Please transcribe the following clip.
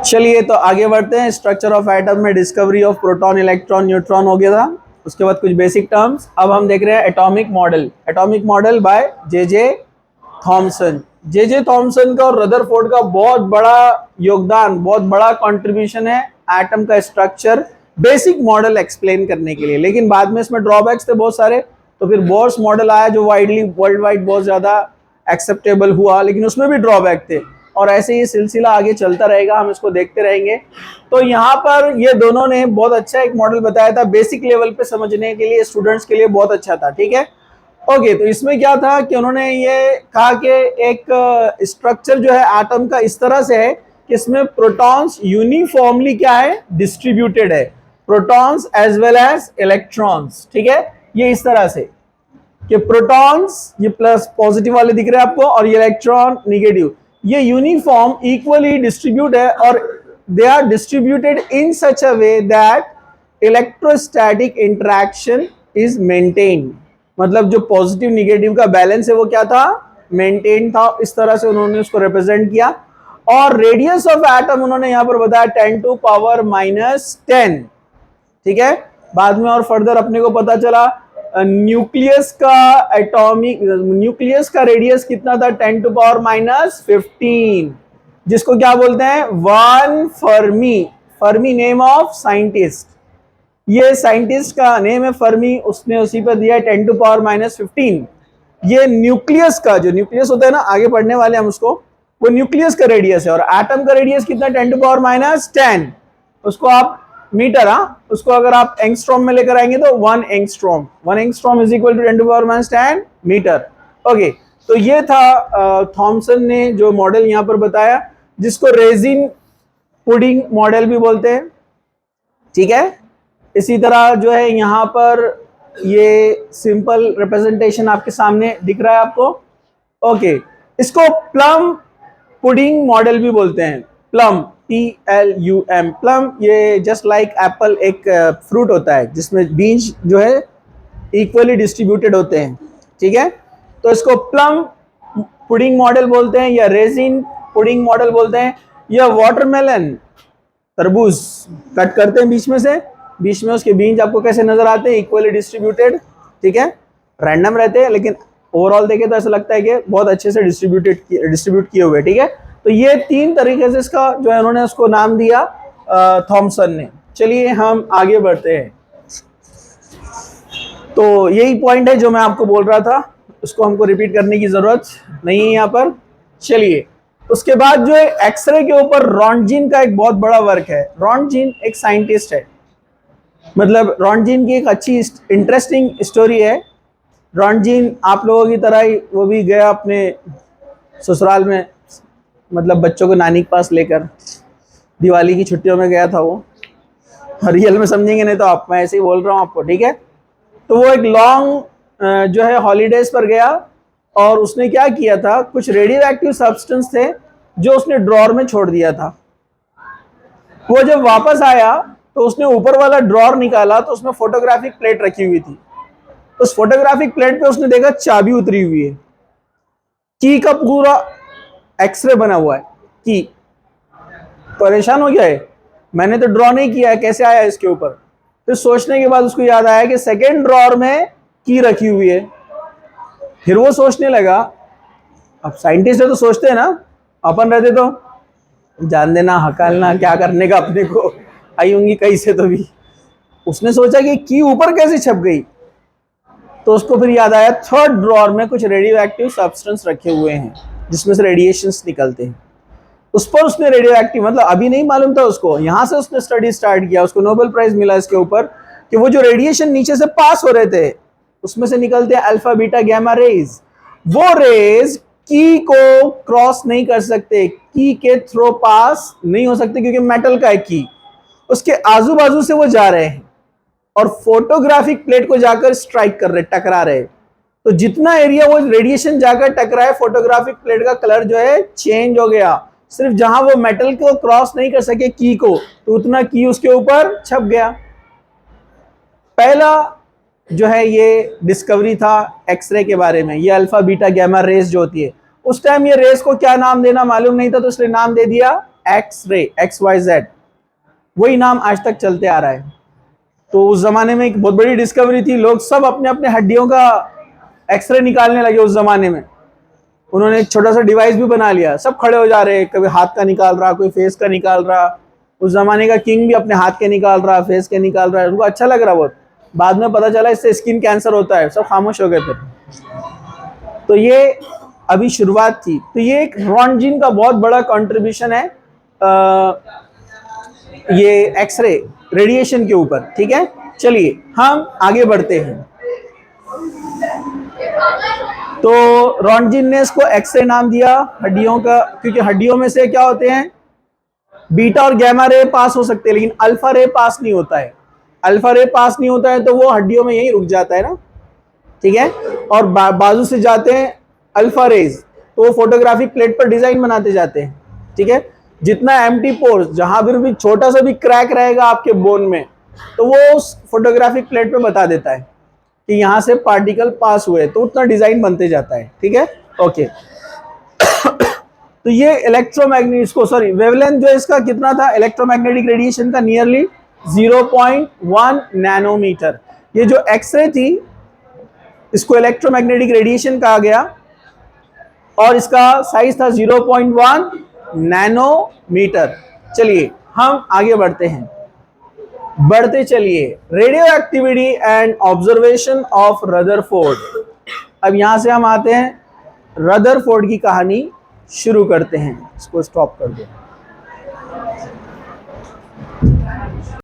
चलिए तो आगे बढ़ते हैं। स्ट्रक्चर ऑफ एटम में discovery of proton, electron, neutron हो गया था। उसके बाद कुछ बेसिक टर्म्स। अब हम देख रहे हैं atomic model. Atomic model by J Thomson. J Thomson का और रदरफोर्ड का बहुत बड़ा योगदान, बहुत बड़ा कंट्रीब्यूशन है एटम का स्ट्रक्चर बेसिक मॉडल एक्सप्लेन करने के लिए। लेकिन बाद में इसमें ड्रॉबैक्स थे बहुत सारे, तो फिर बोर्स मॉडल आया जो वाइडली वर्ल्ड वाइड बहुत ज्यादा एक्सेप्टेबल हुआ, लेकिन उसमें भी ड्रॉबैक थे। और ऐसे ही सिलसिला आगे चलता रहेगा, हम इसको देखते रहेंगे। तो यहाँ पर ये दोनों ने बहुत अच्छा एक मॉडल बताया था, बेसिक लेवल पे समझने के लिए स्टूडेंट्स के लिए बहुत अच्छा था। ठीक है, ओके। तो इसमें क्या था कि उन्होंने ये कहा कि एक स्ट्रक्चर जो है एटम का इस तरह से है कि इसमें प्रोटॉन्स यूनिफॉर्मली क्या है, डिस्ट्रीब्यूटेड है, protons as well as electrons. ठीक है, ये इस तरह से कि प्रोटॉन्स ये प्लस पॉजिटिव वाले दिख रहे हैं आपको, और ये इलेक्ट्रॉन निगेटिव, ये यूनिफॉर्म इक्वली डिस्ट्रीब्यूट है, और they are distributed in such a way that electrostatic interaction is maintained. मतलब जो पॉजिटिव निगेटिव का बैलेंस है वो क्या था, मेंटेन था। इस तरह से उन्होंने उसको रिप्रेजेंट किया। और रेडियस ऑफ एटम उन्होंने यहां पर बताया 10⁻⁻10। ठीक है, बाद में और फर्दर अपने को पता चला न्यूक्लियस का एटॉमिक न्यूक्लियस का रेडियस कितना था, 10⁻⁻15, जिसको क्या बोलते हैं, one Fermi. Fermi name of scientist, ये साइंटिस्ट का नेम है फर्मी, उसने उसी पर दिया 10⁻⁻15। ये न्यूक्लियस का, जो न्यूक्लियस होता है ना, आगे पढ़ने वाले हम उसको, वो न्यूक्लियस का रेडियस है। और एटम का रेडियस कितना, 10⁻⁻10। उसको आप मीटर, उसको अगर आप एंगस्ट्रॉम में लेकर आएंगे तो 1 angstrom, 1 angstrom is equal to 10⁻⁻10 metre. Okay, तो ये था थॉमसन ने जो मॉडल यहां पर बताया, जिसको रेजिन पुडिंग मॉडल भी बोलते हैं। ठीक है, इसी तरह जो है यहाँ पर ये सिंपल रिप्रेजेंटेशन आपके सामने दिख रहा है आपको। ओके, इसको प्लम पुडिंग मॉडल भी बोलते हैं। प्लम, PLUM, प्लम, ये जस्ट लाइक एप्पल एक फ्रूट होता है जिसमें बीज जो है इक्वली डिस्ट्रीब्यूटेड होते हैं। ठीक है, तो इसको प्लम पुडिंग मॉडल बोलते हैं, या रेजिन पुडिंग मॉडल बोलते हैं, या वाटरमेलन, तरबूज कट करते हैं बीच में से, बीच में उसके बीज आपको कैसे नजर आते हैं, इक्वली डिस्ट्रीब्यूटेड। ठीक है, रैंडम रहते हैं, लेकिन ओवरऑल देखें तो ऐसा लगता है कि बहुत अच्छे से डिस्ट्रीब्यूट किए हुए। ठीक है, तो ये 3 तरीके से इसका जो है उन्होंने उसको नाम दिया थॉमसन ने। चलिए हम आगे बढ़ते हैं। तो यही पॉइंट है जो मैं आपको बोल रहा था, उसको हमको रिपीट करने की जरूरत नहीं है यहाँ पर। चलिए, उसके बाद जो है एक्सरे के ऊपर रॉन्टजिन का एक बहुत बड़ा वर्क है। रॉन्टजिन एक साइंटिस्ट है, मतलब रॉन्टजिन की एक अच्छी इंटरेस्टिंग स्टोरी है। रॉन्टजिन आप लोगों की तरह ही वो भी गया अपने ससुराल में, मतलब बच्चों को नानी के पास लेकर, दिवाली की छुट्टियों में गया था वो। रियल में समझेंगे नहीं तो आप, मैं ऐसे ही बोल रहा हूँ आपको। ठीक है, तो वो एक लॉन्ग जो है हॉलीडेज पर गया, और उसने क्या किया था, कुछ रेडियो एक्टिव सब्सटेंस थे जो उसने ड्रॉर में छोड़ दिया था। वो जब वापस आया तो उसने ऊपर वाला ड्रॉर निकाला तो उसमें फोटोग्राफिक प्लेट रखी हुई थी। उस फोटोग्राफिक प्लेट पे उसने देखा चाबी उतरी हुई है, की का पूरा एक्सरे बना हुआ है की। परेशान हो गया है, मैंने तो ड्रॉ नहीं किया है, कैसे आया इसके ऊपर। फिर सोचने के बाद उसको याद आया कि सेकेंड ड्रॉर में की रखी हुई है। फिर वो सोचने लगा, अब साइंटिस्ट है तो सोचते हैं ना, अपन रहते तो जान देना, हकालना, क्या करने का अपने को, आई होंगी कहीं से तो भी। उसने सोचा कि की ऊपर कैसे छप गई, तो उसको फिर याद आया थर्ड ड्रॉर में कुछ रेडियो एक्टिव सब्सटेंस रखे हुए हैं जिसमें से रेडिएशंस निकलते हैं। उस पर उसने रेडियो एक्टिव, मतलब अभी नहीं मालूम था उसको, यहां से उसने स्टडी स्टार्ट किया, उसको नोबेल प्राइज मिला इसके ऊपर, कि वो जो रेडिएशन नीचे से पास हो रहे थे उसमें से निकलते हैं अल्फा बीटा गैमा रेज। वो रेज की को क्रॉस नहीं कर सकते, की के थ्रो पास नहीं हो सकते, क्योंकि मेटल का है की, उसके आजू बाजू से वो जा रहे हैं और फोटोग्राफिक प्लेट को जाकर स्ट्राइक कर रहे, टकरा रहे। तो जितना एरिया वो रेडिएशन जाकर टकराए, फोटोग्राफिक प्लेट का कलर जो है चेंज हो गया। सिर्फ जहां वो मेटल को क्रॉस नहीं कर सके की को, तो उतना की उसके ऊपर छप गया। पहला जो है ये डिस्कवरी था एक्सरे के बारे में, ये अल्फा बीटा गैमा रेस जो होती है। उस टाइम ये रेस को क्या नाम देना मालूम नहीं था, तो इसलिए नाम दे दिया एक्स रे, XYZ, वही नाम आज तक चलते आ रहा है। तो उस जमाने में एक बहुत बड़ी डिस्कवरी थी, लोग सब अपने अपने हड्डियों का एक्सरे निकालने लगे उस जमाने में। उन्होंने एक छोटा सा डिवाइस भी बना लिया, सब खड़े हो जा रहे हैं, कभी हाथ का निकाल रहा, कोई फेस का निकाल रहा। उस जमाने का किंग भी अपने हाथ के निकाल रहा, फेस के निकाल रहा है, उनको अच्छा लग रहा बहुत। बाद में पता चला इससे स्किन कैंसर होता है, सब खामोश हो गए थे। तो ये अभी शुरुआत थी। तो ये एक रॉन्टजिन का बहुत बड़ा कंट्रीब्यूशन है ये एक्सरे रेडिएशन के ऊपर, ठीक है। चलिए हम आगे बढ़ते हैं। तो रॉन्टजिन ने इसको एक्सरे नाम दिया हड्डियों का, क्योंकि हड्डियों में से क्या होते हैं, बीटा और गैमा रे पास हो सकते हैं, लेकिन अल्फा रे पास नहीं होता है। अल्फा रे पास नहीं होता है तो वो हड्डियों में यहीं रुक जाता है ना, ठीक है। और बाजू से जाते हैं अल्फा रेज, तो वो फोटोग्राफिक प्लेट पर डिजाइन बनाते जाते हैं, ठीक है। जितना एम्प्टी पोर्स, जहां भी छोटा सा भी क्रैक रहेगा आपके बोन में, तो वो उस फोटोग्राफिक प्लेट पे बता देता है कि यहाँ से पार्टिकल पास हुए, तो उतना डिजाइन बनते जाता है, ठीक है। ओके तो ये इलेक्ट्रोमैग्नेटिक को, सॉरी, वेवलेंथ जो इसका कितना था इलेक्ट्रोमैग्नेटिक रेडिएशन का, नियरली 0.1 नैनोमीटर। ये जो एक्सरे थी इसको इलेक्ट्रोमैग्नेटिक रेडिएशन कहा गया और इसका साइज था 0.1 नैनोमीटर। चलिए हम आगे बढ़ते हैं, बढ़ते चलिए। Radio activity and observation of Rutherford. अब यहां से हम आते हैं रदरफोर्ड की कहानी शुरू करते हैं। इसको स्टॉप कर दो।